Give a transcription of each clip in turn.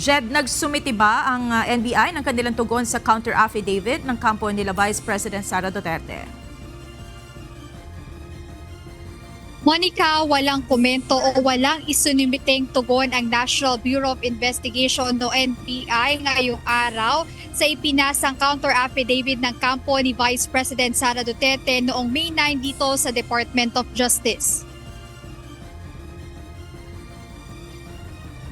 Jed, nagsumiti ba ang NBI ng kanilang tugon sa counter affidavit ng kampo nila Vice President Sara Duterte? Monica, walang komento o walang isunumiteng tugon ang National Bureau of Investigation o NBI ngayong araw sa ipinasang counter affidavit ng kampo ni Vice President Sara Duterte noong May 9 dito sa Department of Justice.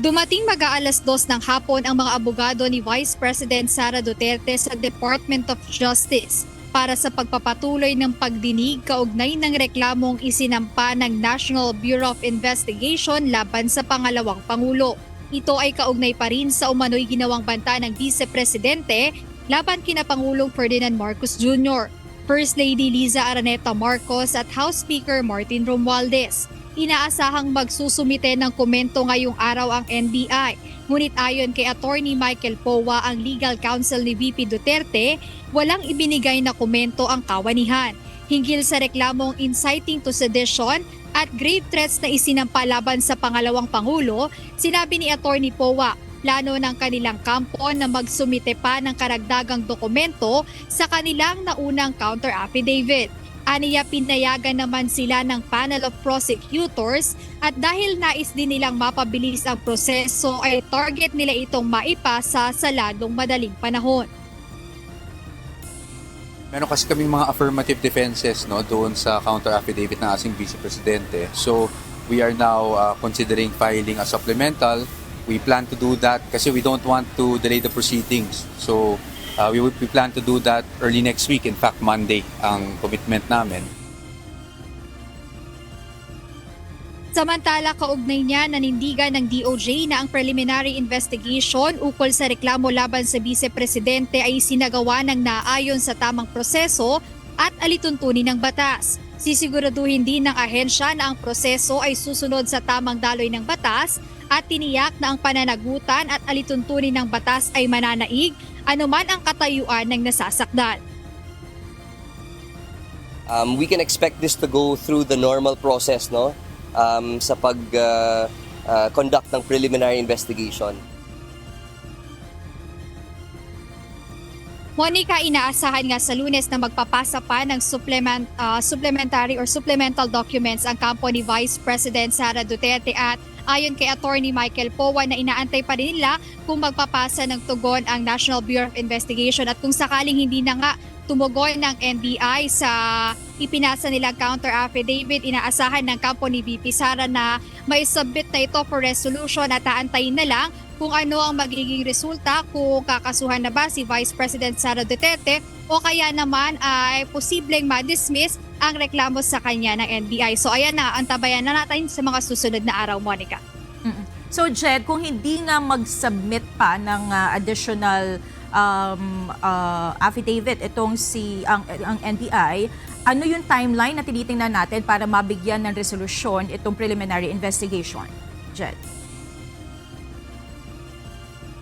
Dumating mag-aalas 2 ng hapon ang mga abogado ni Vice President Sara Duterte sa Department of Justice para sa pagpapatuloy ng pagdinig kaugnay ng reklamong isinampa ng National Bureau of Investigation laban sa pangalawang Pangulo. Ito ay kaugnay pa rin sa umano'y ginawang banta ng Vice Presidente laban kina Pangulong Ferdinand Marcos Jr., First Lady Liza Araneta Marcos at House Speaker Martin Romualdez. Inaasahang magsusumite ng komento ngayong araw ang NBI. Ngunit ayon kay Attorney Michael Powa, ang legal counsel ni VP Duterte, walang ibinigay na komento ang kawanihan hinggil sa reklamong inciting to sedition at grave threats na isinampa laban sa pangalawang Pangulo. Sinabi ni Attorney Powa, plano ng kanilang kampo na magsumite pa ng karagdagang dokumento sa kanilang naunang counter affidavit. Aniya, pinayagan naman sila ng panel of prosecutors at dahil nais din nilang mapabilis ang proseso ay target nila itong maipasa sa lalong madaling panahon. Meron kasi kaming mga affirmative defenses doon sa counter affidavit ng ating Vice Presidente. So we are now considering filing a supplemental. We plan to do that kasi we don't want to delay the proceedings. So we plan to do that early next week. In fact, Monday ang commitment namin. Samantala, kaugnay niya nanindigan ng DOJ na ang preliminary investigation ukol sa reklamo laban sa Vice Presidente ay sinagawa ng naayon sa tamang proseso at alituntunin ng batas. Sisiguraduhin din ng ahensya na ang proseso ay susunod sa tamang daloy ng batas at tiniyak na ang pananagutan at alituntunin ng batas ay mananaig anuman ang katayuan ng nasasakdal. We can expect this to go through the normal process sa pag-conduct ng preliminary investigation. Monica, inaasahan nga sa Lunes na magpapasa pa ng supplementary or supplemental documents ang kampo ni Vice President Sara Duterte at ayon kay Attorney Michael Powa na inaantay pa rin nila kung magpapasa ng tugon ang National Bureau of Investigation at kung sakaling hindi na nga tumugon ng NBI sa ipinasa nilang counter affidavit, inaasahan ng kampo ni VP Sara na may submit na ito for resolution at aantayin na lang kung ano ang magiging resulta, kung kakasuhan na ba si Vice President Sara Duterte o kaya naman ay posibleng ma-dismiss ang reklamo sa kanya ng NBI. So ayan na, antabayan na natin sa mga susunod na araw, Monica. So Jed, kung hindi nga mag-submit pa ng additional affidavit itong ang NBI, ano yung timeline na tinitingnan natin para mabigyan ng resolusyon itong preliminary investigation? Jed?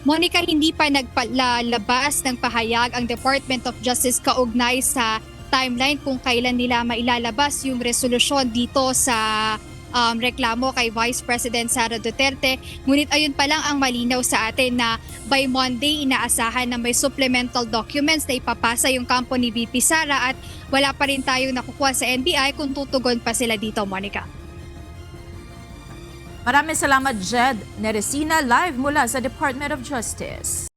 Monica, hindi pa nagpalabas ng pahayag ang Department of Justice kaugnay sa timeline kung kailan nila mailalabas yung resolusyon dito sa reklamo kay Vice President Sara Duterte. Ngunit ayun pa lang ang malinaw sa atin na by Monday inaasahan na may supplemental documents na ipapasa yung kampo ni VP Sara at wala pa rin tayong nakukuha sa NBI kung tutugon pa sila dito, Monica. Maraming salamat, Jed Neresina, live mula sa Department of Justice.